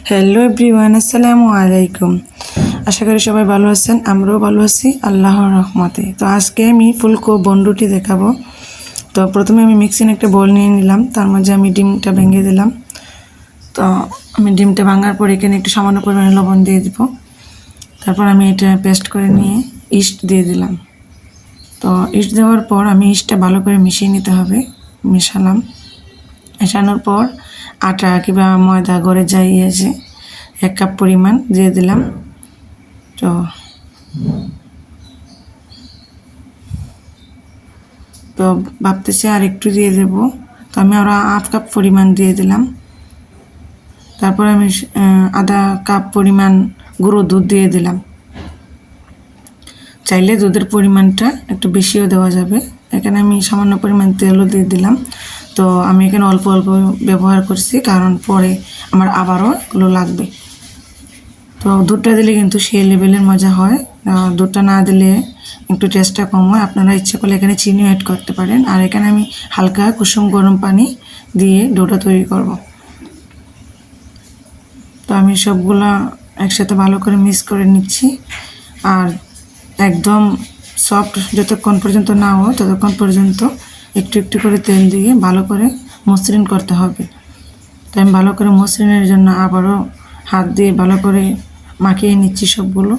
Hello everyone, আসসালামু আলাইকুম। আশা করি সবাই ভালো আছেন, আমরাও ভালো আছি আল্লাহর রহমতে। তো আজকে আমি ফুলকো বনরুটি দেখাবো। তো প্রথমে আমি মিক্সিং একটা বোল নিয়ে নিলাম, তার মাঝে আমি ডিমটা ভেঙে দিলাম। তো আমি ডিমটা ভাঙার পর এখানে একটু সামান্য পরিমাণে লবণ দিয়ে দিব। তারপর আমি এটা পেস্ট করে নিয়ে ইস্ট দিয়ে দিলাম। তো ইস্ট দেওয়ার পর আমি ইস্টটা ভালো করে মিশিয়ে নিতে হবে। মেশানোর পর আটা কিংবা ময়দা ঘরে যাই আছে 1 কাপ পরিমাণ দিয়ে দিলাম। তো ভাবতেছি আর একটু দিয়ে দেব। তো আমি আরও 1/2 কাপ পরিমাণ দিয়ে দিলাম। তারপর আমি আধা কাপ পরিমাণ গুঁড়ো দুধ দিয়ে দিলাম। চাইলে দুধের পরিমাণটা একটু বেশিও দেওয়া যাবে। এখানে আমি সামান্য পরিমাণ তেলও দিয়ে দিলাম। তো আমি এখানে অল্প অল্প ব্যবহার করছি, কারণ পরে আমার আবারও এগুলো লাগবে। তো দুধটা দিলে কিন্তু সেই লেভেলের মজা হয়, দুধটা না দিলে একটু টেস্টটা কম হয়। আপনারা ইচ্ছে করলে এখানে চিনিও অ্যাড করতে পারেন। আর এখানে আমি হালকা কুসুম গরম পানি দিয়ে ডোটা তৈরি করব। তো আমি সবগুলো একসাথে ভালো করে মিক্স করে নিচ্ছি। আর একদম সফট যতক্ষণ পর্যন্ত না হয় ততক্ষণ পর্যন্ত একটু একটু করে তেল দিয়ে ভালো করে মসৃণ করতে হবে। তো আমি ভালো করে মসৃণের জন্য আবারও হাত দিয়ে ভালো করে মাখিয়ে নিচ্ছি সবগুলো।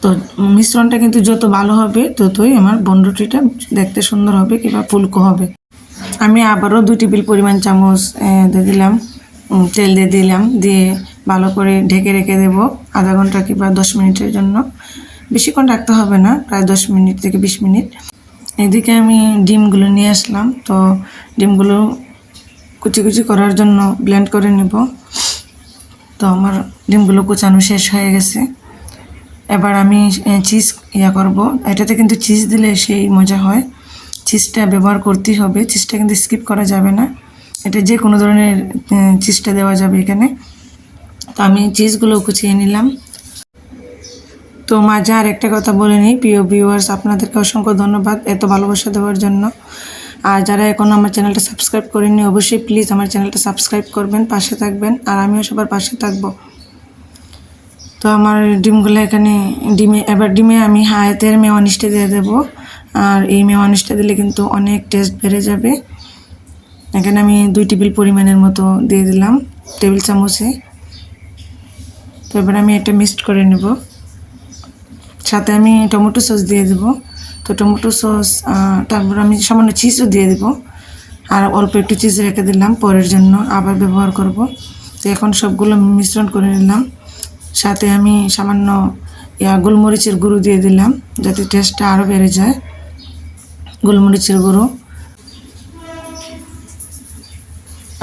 তো মিশ্রণটা কিন্তু যত ভালো হবে ততই আমার বনরুটিটা দেখতে সুন্দর হবে কিংবা ফুলকো হবে। আমি আবারও 2 টেবিল পরিমাণ চামচ দিয়ে দিলাম, তেল দিয়ে দিলাম, দিয়ে ভালো করে ঢেকে রেখে দেবো আধা ঘন্টা কিংবা 10 মিনিটের জন্য। বেশিক্ষণ রাখতে হবে না, প্রায় 10 মিনিট থেকে 20 মিনিট। এদিকে আমি ডিমগুলো নিয়ে আসলাম। তো ডিমগুলো কুচি কুচি করার জন্য ব্লেন্ড করে নেব। তো আমার ডিমগুলো কুচানো শেষ হয়ে গেছে। এবার আমি চিজ করব। এটাতে কিন্তু চিজ দিলে সেই মজা হয়। চিজটা ব্যবহার করতেই হবে, চিজটা কিন্তু স্কিপ করা যাবে না। এটা যে কোনো ধরনের চিজটা দেওয়া যাবে এখানে। তো আমি চিজগুলো কুচিয়ে নিলাম। তো মাঝে আর একটা কথা বলে নিই, প্রিয় ভিউয়ার্স, আপনাদেরকে অসংখ্য ধন্যবাদ এত ভালোবাসা দেওয়ার জন্য। আর যারা এখন আমার চ্যানেলটা সাবস্ক্রাইব করেননি, অবশ্যই প্লিজ আমার চ্যানেলটা সাবস্ক্রাইব করবেন, পাশে থাকবেন, আর আমিও সবার পাশে থাকবো। তো আমার ডিমগুলো এখানে ডিমে আমি হাতের মেয়োনিজটা দিয়ে দেবো। আর এই মেয়োনিজটা দিলে কিন্তু অনেক টেস্ট বেড়ে যাবে। এখানে আমি 2 টেবিল পরিমাণের মতো দিয়ে দিলাম, টেবিল চামচে। তো এবার আমি এটা মিক্সড করে নেব। সাথে আমি টমেটো সস দিয়ে দেবো। তো টমেটো সস, তারপর আমি সামান্য চিজও দিয়ে দেবো। আর অল্প একটু চিজ রেখে দিলাম পরের জন্য, আবার ব্যবহার করব। তো এখন সবগুলো মিশ্রণ করে নিলাম। সাথে আমি সামান্য গোলমরিচের গুঁড়ো দিয়ে দিলাম, যাতে টেস্টটা আরও বেড়ে যায়। গোলমরিচের গুঁড়ো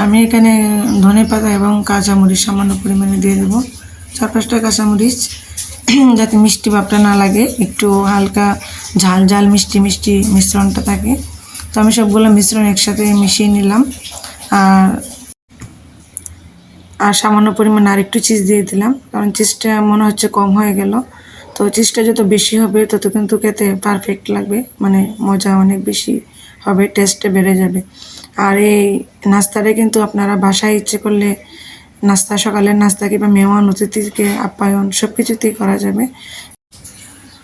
আমি এখানে ধনেপাতা এবং কাঁচামরিচ সামান্য পরিমাণে দিয়ে দেবো, 4-5টা কাঁচামরিচ, যাতে মিষ্টি ভাবটা না লাগে, একটু হালকা ঝাল ঝাল মিষ্টি মিষ্টি মিশ্রণটা থাকে। তো আমি সবগুলো মিশ্রণ একসাথে মিশিয়ে নিলাম। আর সামান্য পরিমাণ আর একটু চিজ দিয়ে দিলাম, কারণ চিজটা মনে হচ্ছে কম হয়ে গেল। তো চিজটা যত বেশি হবে তত কিন্তু খেতে পারফেক্ট লাগবে, মানে মজা অনেক বেশি হবে, টেস্টটা বেড়ে যাবে। আর এই নাস্তাটা কিন্তু আপনারা বাসায় ইচ্ছে করলে নাস্তা, সকালের নাস্তা কিংবা মেহমান অতিথিকে আপ্যায়ন সব কিছুতেই করা যাবে।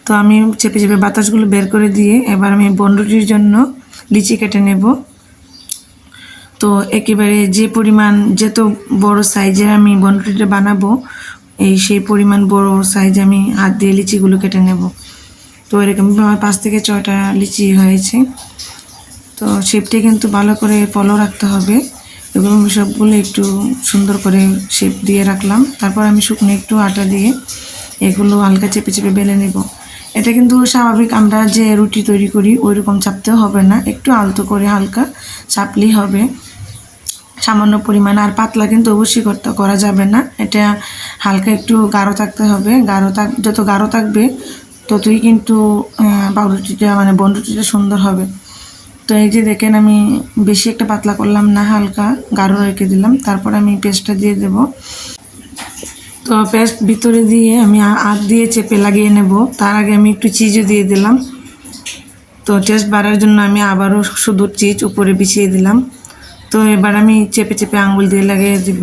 তো আমি চেপে চেপে বাতাসগুলো বের করে দিয়ে এবার আমি বনরুটির জন্য লিচি কেটে নেব। তো একেবারে যে পরিমাণ, যত বড় সাইজের আমি বনরুটিটা বানাবো, সেই পরিমাণ বড় সাইজ আমি হাত দিয়ে লিচিগুলো কেটে নেব। তো এরকম আমার 5 থেকে 6টা লিচি হয়েছে। তো শেপটা কিন্তু ভালো করে ফলো রাখতে হবে। এগুলো আমি সবগুলো একটু সুন্দর করে শেপ দিয়ে রাখলাম। তারপর আমি শুকনো একটু আটা দিয়ে এগুলো হালকা চেপে চেপে বেলে নেব। এটা কিন্তু স্বাভাবিক আমরা যে রুটি তৈরি করি ওই রকম চাপতেও হবে না, একটু আলতো করে হালকা চাপলেই হবে সামান্য পরিমাণ। আর পাতলা কিন্তু অবশ্যই করা যাবে না, এটা হালকা একটু গাঢ় থাকতে হবে। যত গাঢ় থাকবে ততই কিন্তু পাউরুটিটা, মানে বনরুটিটা সুন্দর হবে। তো এই যে দেখেন, আমি বেশি একটা পাতলা করলাম না, হালকা গাঢ় রেখে দিলাম। তারপর আমি পেস্টটা দিয়ে দেব। তো পেস্ট ভিতরে দিয়ে আমি হাত দিয়ে চেপে লাগিয়ে নেব। তার আগে আমি একটু চিজও দিয়ে দিলাম। তো টেস্ট বাড়ার জন্য আমি আবারও শুধু চিজ উপরে বিছিয়ে দিলাম। তো এবার আমি চেপে চেপে আঙুল দিয়ে লাগিয়ে দিব।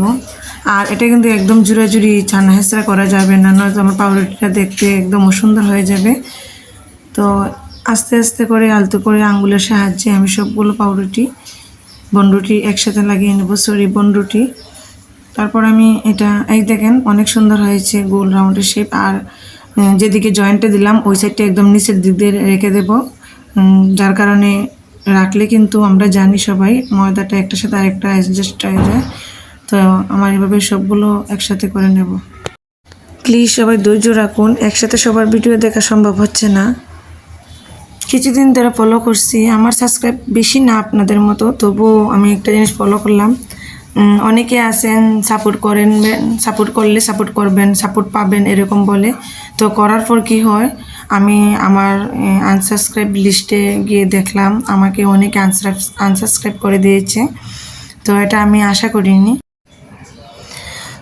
আর এটা কিন্তু একদম জুড়াজুড়ি ছানা হেঁচড়া করা যাবে না, নয়তো আমার পাউরুটিটা দেখতে একদম অসুন্দর হয়ে যাবে। তো আস্তে আস্তে করে আলতো করে আঙ্গুলের সাহায্যে আমি সবগুলো বনরুটি একসাথে লাগিয়ে নেব, বনরুটি। তারপর আমি এটা এই দেখেন অনেক সুন্দর হয়েছে গোল রাউন্ডের শেপ। আর যেদিকে জয়েন্টে দিলাম ওই সাইডটা একদম নিচের দিক দিয়ে রেখে দেব, যার কারণে রাখলে কিন্তু আমরা জানি সবাই ময়দাটা একটার সাথে আরেকটা অ্যাডজাস্ট হয়ে যায়। তো আমার এভাবে সবগুলো একসাথে করে নেব। প্লিজ সবাই ধৈর্য রাখুন, একসাথে সবার ভিডিও দেখা সম্ভব হচ্ছে না। কিছুদিন ধরে ফলো করছি, আমার সাবস্ক্রাইব বেশি না আপনাদের মতো, তবুও আমি একটা জিনিস ফলো করলাম। অনেকে আছেন সাপোর্ট করলে সাপোর্ট করবেন, সাপোর্ট পাবেন এরকম বলে। তো করার পর কি হয়, আমি আমার আনসাবস্ক্রাইব লিস্টে গিয়ে দেখলাম আমাকে অনেকে আনসাবস্ক্রাইব করে দিয়েছে। তো এটা আমি আশা করিনি।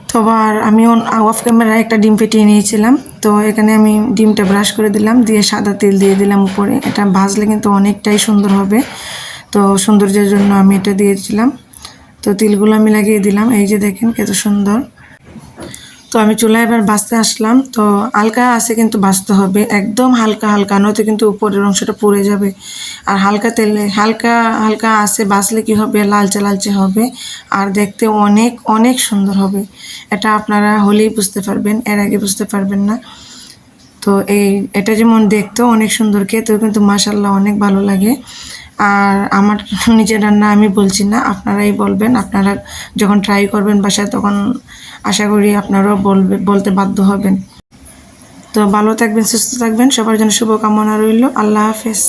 তো আবার আমি অফ ক্যামেরায় একটা ডিম ফেটিয়ে নিয়েছিলাম। তো এখানে আমি ডিমটা ব্রাশ করে দিলাম, দিয়ে সাদা তেল দিয়ে দিলাম উপরে। এটা ভাজলে কিন্তু অনেকটাই সুন্দর হবে, তো সৌন্দর্যের জন্য আমি এটা দিয়েছিলাম। তো তিলগুলো আমি লাগিয়ে দিলাম, এই যে দেখেন কত সুন্দর। তো আমি চুলায় এবার ভাজতে আসলাম। তো হালকা আছে কিন্তু ভাজতে হবে, একদম হালকা হালকা, নয়তো কিন্তু উপরের অংশটা পুড়ে যাবে। আর হালকা তেলে হালকা হালকা আছে ভাজলে কি হবে, লালচে লালচে হবে আর দেখতে অনেক অনেক সুন্দর হবে। এটা আপনারা হলেই বুঝতে পারবেন, এর আগে বুঝতে পারবেন না। তো এটা যেমন দেখতেও অনেক সুন্দর, খেতেও কিন্তু মাশাআল্লাহ অনেক ভালো লাগে। আর আমার নিজের রান্না আমি বলছি না, আপনারাই বলবেন। আপনারা যখন ট্রাই করবেন বাসায়, তখন আশা করি আপনারাও বলতে বাধ্য হবেন। তো ভালো থাকবেন, সুস্থ থাকবেন, সবার জন্য শুভকামনা রইল। আল্লাহ হাফেজ।